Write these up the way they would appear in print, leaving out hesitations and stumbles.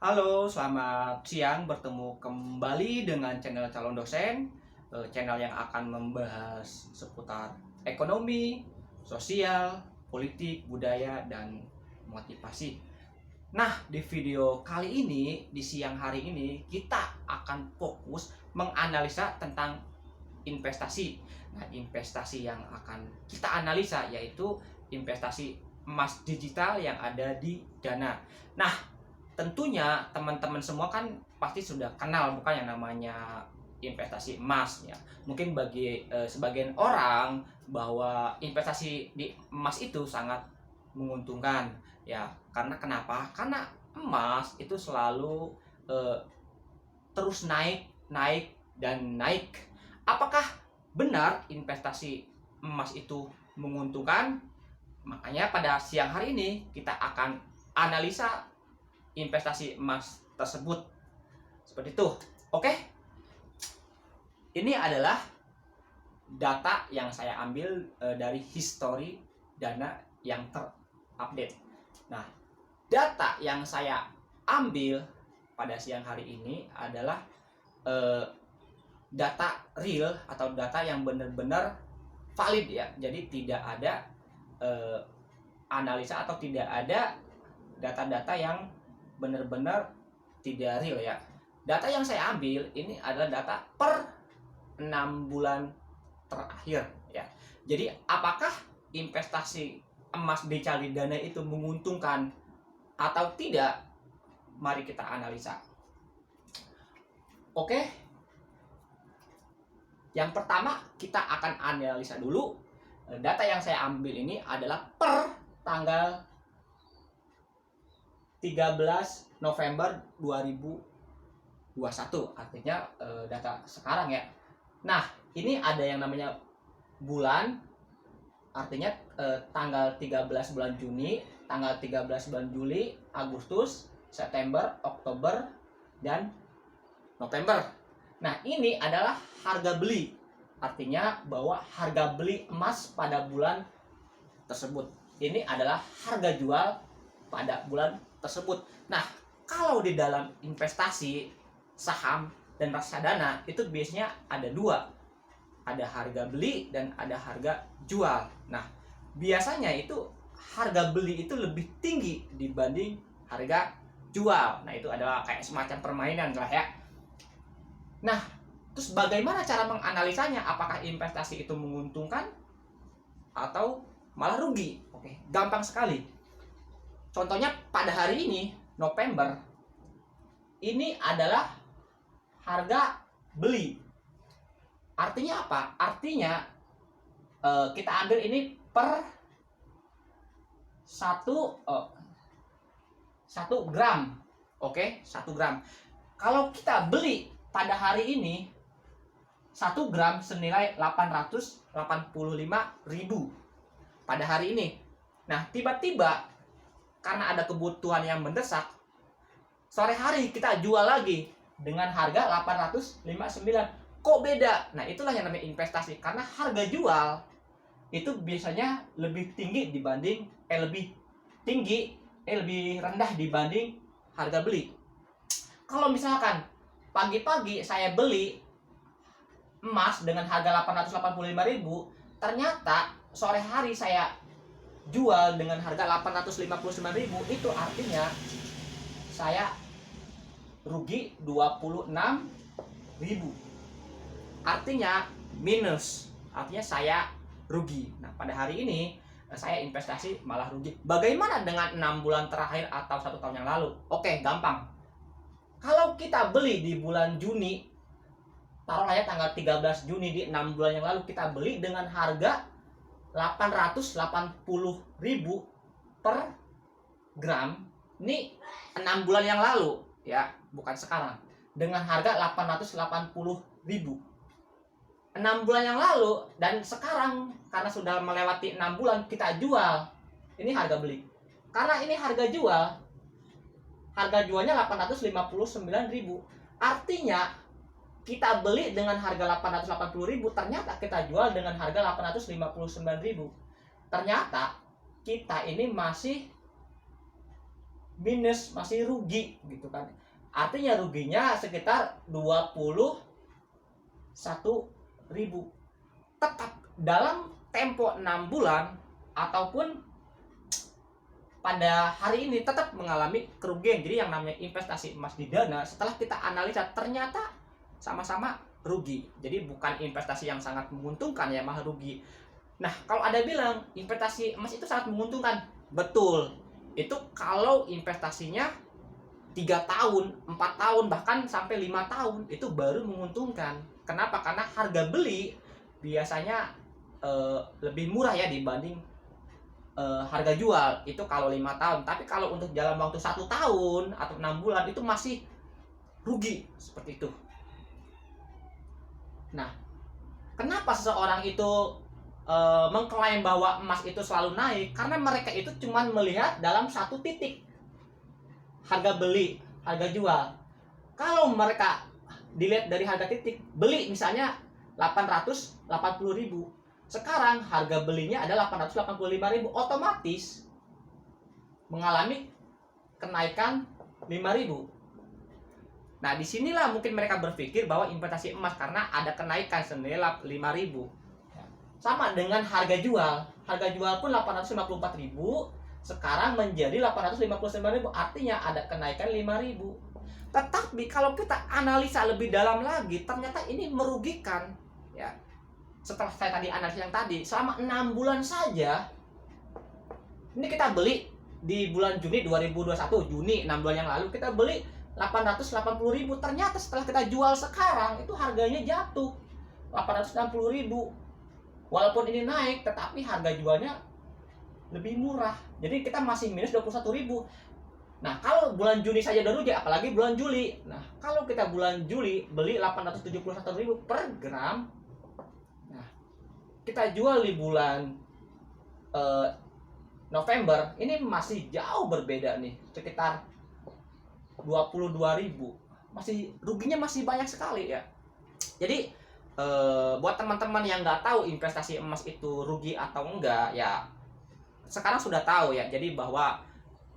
Halo, selamat siang. Bertemu kembali dengan channel Calon Dosen, channel yang akan membahas seputar ekonomi, sosial, politik, budaya, dan motivasi. Nah, di video kali ini, di siang hari ini, kita akan fokus menganalisa tentang investasi. Nah, investasi yang akan kita analisa yaitu investasi emas digital yang ada di Dana. Nah, tentunya teman-teman semua kan pasti sudah kenal bukan yang namanya investasi emas ya. Mungkin bagi sebagian orang bahwa investasi di emas itu sangat menguntungkan ya. Karena kenapa? Karena emas itu selalu eh, terus naik, naik dan naik. Apakah benar investasi emas itu menguntungkan? Makanya pada siang hari ini kita akan analisa investasi emas tersebut. Seperti itu. Oke. Ini adalah data yang saya ambil dari history Dana yang terupdate. Nah, data yang saya ambil pada siang hari ini adalah data real atau data yang benar-benar valid ya. Jadi tidak ada analisa atau tidak ada data-data yang benar-benar tidak real ya. Data yang saya ambil ini adalah data per 6 bulan terakhir ya. Jadi apakah investasi emas di Dana itu menguntungkan atau tidak? Mari kita analisa. Oke. Yang pertama kita akan analisa dulu data yang saya ambil ini adalah per tanggal 13 November 2021, artinya data sekarang ya. Nah, ini ada yang namanya bulan, artinya tanggal 13 bulan Juni, tanggal 13 bulan Juli, Agustus, September, Oktober, dan November. Nah, ini adalah harga beli, artinya bahwa harga beli emas pada bulan tersebut. Ini adalah harga jual pada bulan tersebut. Nah, kalau di dalam investasi saham dan reksadana itu biasanya ada dua, ada harga beli dan ada harga jual. Nah, biasanya itu harga beli itu lebih tinggi dibanding harga jual. Nah, itu adalah kayak semacam permainan lah ya. Nah, terus bagaimana cara menganalisanya? Apakah investasi itu menguntungkan atau malah rugi? Oke, gampang sekali. Contohnya pada hari ini, November, ini adalah harga beli. Artinya apa? Artinya kita ambil ini per 1 gram. Oke, 1 gram. Kalau kita beli pada hari ini 1 gram senilai 885.000 pada hari ini. Nah, tiba-tiba karena ada kebutuhan yang mendesak, sore hari kita jual lagi dengan harga 859. Kok beda? Nah, itulah yang namanya investasi. Karena harga jual itu biasanya lebih tinggi dibanding lebih rendah dibanding harga beli. Kalau misalkan pagi-pagi saya beli emas dengan harga 885.000, ternyata sore hari saya jual dengan harga 859.000, itu artinya saya rugi 26.000. Artinya minus, artinya saya rugi. Nah, pada hari ini saya investasi malah rugi. Bagaimana dengan 6 bulan terakhir atau 1 tahun yang lalu? Oke, gampang. Kalau kita beli di bulan Juni, taruhlah ya tanggal 13 Juni, di 6 bulan yang lalu kita beli dengan harga 880.000 per gram. Ini 6 bulan yang lalu ya, bukan sekarang. Dengan harga 880.000. 6 bulan yang lalu dan sekarang karena sudah melewati 6 bulan kita jual. Ini harga beli. Karena ini harga jual. Harga jualnya 859.000. Artinya kita beli dengan harga 880.000, ternyata kita jual dengan harga 859.000. Ternyata kita ini masih minus, masih rugi gitu kan. Artinya ruginya sekitar 21.000. Tetap dalam tempo 6 bulan ataupun pada hari ini tetap mengalami kerugian. Jadi yang namanya investasi emas di Dana, setelah kita analisa ternyata sama-sama rugi. Jadi bukan investasi yang sangat menguntungkan ya, malah rugi. Nah, kalau ada bilang investasi emas itu sangat menguntungkan, betul. Itu kalau investasinya 3 tahun, 4 tahun, bahkan sampai 5 tahun itu baru menguntungkan. Kenapa? Karena harga beli biasanya lebih murah ya dibanding harga jual itu kalau 5 tahun. Tapi kalau untuk dalam waktu 1 tahun atau 6 bulan itu masih rugi seperti itu. Nah, kenapa seseorang itu mengklaim bahwa emas itu selalu naik? Karena mereka itu cuma melihat dalam satu titik, harga beli, harga jual. Kalau mereka dilihat dari harga titik beli, misalnya 880.000, sekarang harga belinya ada 885.000, otomatis mengalami kenaikan 5.000. Nah, disinilah mungkin mereka berpikir bahwa investasi emas karena ada kenaikan senilai 5.000. Sama dengan harga jual. Harga jual pun 854.000, sekarang menjadi 859.000, artinya ada kenaikan 5.000. Tetapi kalau kita analisa lebih dalam lagi, ternyata ini merugikan ya. Setelah saya tadi analisa yang tadi, selama 6 bulan saja, ini kita beli di bulan Juni 2021, Juni 6 bulan yang lalu kita beli 880.000, ternyata setelah kita jual sekarang itu harganya jatuh 860.000. Walaupun ini naik, tetapi harga jualnya lebih murah. Jadi kita masih minus 21.000. Nah, kalau bulan Juni saja udah rugi, apalagi bulan Juli. Nah, kalau kita bulan Juli beli 871.000 per gram, nah, kita jual di bulan November, ini masih jauh berbeda nih, sekitar 22.000. Masih ruginya masih banyak sekali ya. Jadi buat teman-teman yang nggak tahu investasi emas itu rugi atau enggak ya, sekarang sudah tahu ya. Jadi bahwa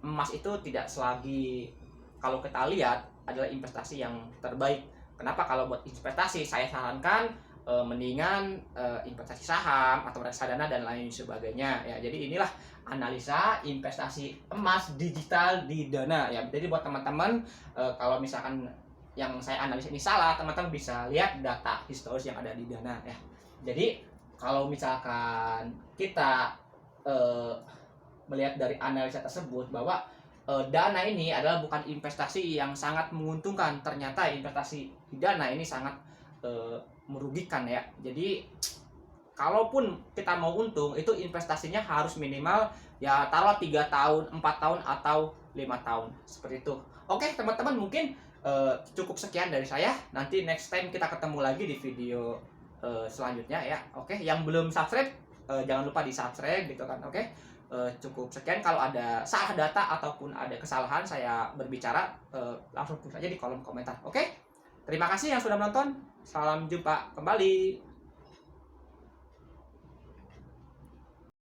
emas itu tidak selagi kalau kita lihat adalah investasi yang terbaik. Kenapa? Kalau buat investasi saya sarankan mendingan investasi saham atau reksadana dan lain sebagainya ya. Jadi inilah analisa investasi emas digital di Dana ya. Jadi buat teman-teman kalau misalkan yang saya analisa ini salah, teman-teman bisa lihat data historis yang ada di Dana ya. Jadi kalau misalkan kita melihat dari analisa tersebut bahwa Dana ini adalah bukan investasi yang sangat menguntungkan, ternyata investasi di Dana ini sangat merugikan ya. Jadi kalaupun kita mau untung, itu investasinya harus minimal ya taruh 3 tahun, 4 tahun atau 5 tahun seperti itu. Oke teman-teman, mungkin cukup sekian dari saya. Nanti next time kita ketemu lagi di video selanjutnya ya. Oke, yang belum subscribe jangan lupa di subscribe gitu kan. Oke, cukup sekian. Kalau ada salah data ataupun ada kesalahan saya berbicara, langsung tulis aja di kolom komentar. Oke, terima kasih yang sudah menonton. Salam jumpa kembali.